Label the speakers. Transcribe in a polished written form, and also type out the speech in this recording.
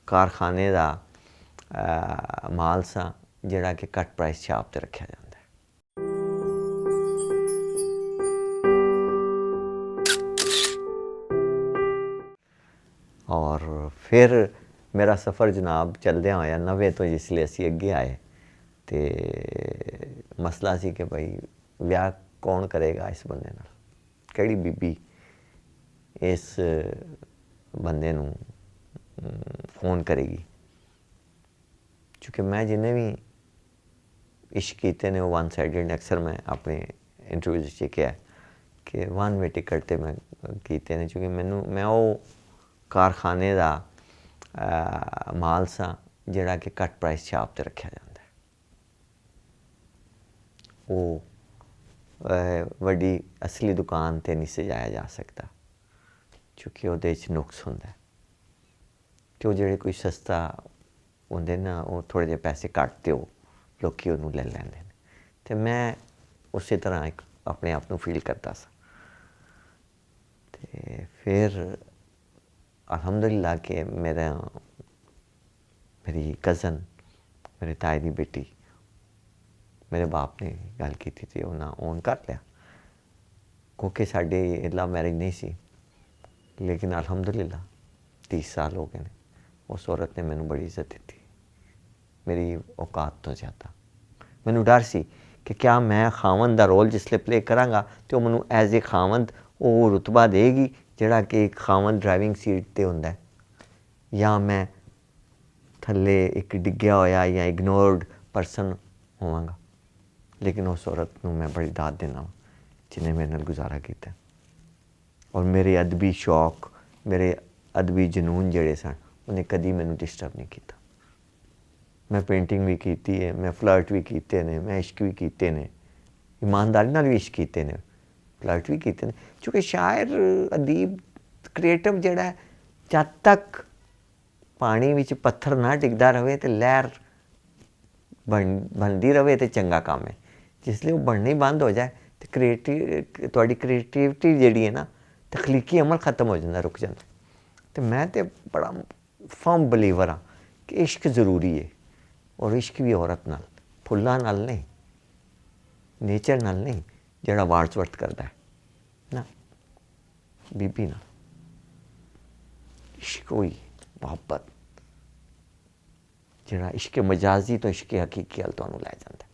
Speaker 1: कारखाने का माल सा जिहड़ा कि घट प्राइस छाप ते रखा जाता है। और फिर मेरा सफ़र जनाब चलद्या होया 90 तो जिसले असी अगे आए तो मसला सी कि भाई विआह कौन करेगा इस बंदे नाल, किहड़ी बीबी इस बंदे नूं फोन करेगी। चूँकि मैं जिन्हें भी इश्क कीते ने वन साइडेड अक्सर मैं अपने इंटरव्यूज़ च कहा कि वन वे टिकट ते मैं कीते ने, चूँकि मैं वो कारखाने का माल सा जिहड़ा कि घट प्राइस छाप ते रखा जाता है। वो वड्डी असली दुकान ते नहीं सजाया जा सकता, चूँकि वो नुक्स होंदा है कि वो जिहड़े कोई सस्ता होंदे ना वो थोड़े जे पैसे घट ते लोग उन्होंने ले लैंदे ने। ते मैं उस तरह एक अपने आप को फील करता सा। ते फिर अल्हम्दुलिल्लाह कि मेरी कज़न मेरे ताए की बेटी मेरे बाप ने गल की थी उन्हें ओन कर लिया, क्योंकि साढ़े लव मैरिज नहीं सी, लेकिन अल्हम्दुलिल्लाह 30 साल हो गए हैं। उस औरत ने मैनू बड़ी इज्जत दी, मेरी औकात तो ज़्यादा। मैनू डर सी कि क्या मैं खावंद का रोल जिसले प्ले कराँगा तो मैनू एज ए खावंद वो रुतबा देगी जिहड़ा कि एक खावंद ड्राइविंग सीट ते हुंदा है, या मैं थल्ले एक डिग्गिया होया या इग्नोर्ड परसन होवांगा। लेकिन उस औरत नूं मैं बड़ी दाद देना जिन्हें मेरे नाल गुजारा किया। और मेरे अदबी शौक मेरे अदबी जनून जिहड़े सन उन्हें कदी मैनू डिस्टर्ब नहीं किया। मैं पेंटिंग भी की है, मैं फ्लर्ट भी किए ने, मैं इश्क भी किए ने, ईमानदारी नाल भी इश्क किए ने, फ्लर्ट भी किए ने। चूँकि शायर अदीब क्रिएटिव जिहड़ा है जद तक पानी विच पत्थर ना डिगदा रहे तो लहर बनती रहे तो चंगा काम है। जिसले वो बननी बंद हो जाए तो क्रिएटिविटी जिहड़ी है ना तखलीकी अमल ख़त्म हो जाता, रुक जाता। तो मैं तो बड़ा फर्म बिलीवर हाँ कि इश्क ज़रूरी है, और इश्क भी औरत नाल, फुल्लां नाल नहीं, नेचर नाल नहीं जिहड़ा वार्ड्सवर्थ करता है ना, बीबी नाल। इश्क होई मुहब्बत जिहड़ा इश्क मजाजी तो इश्क हकीकी अल तुहानूं लै जांदा है।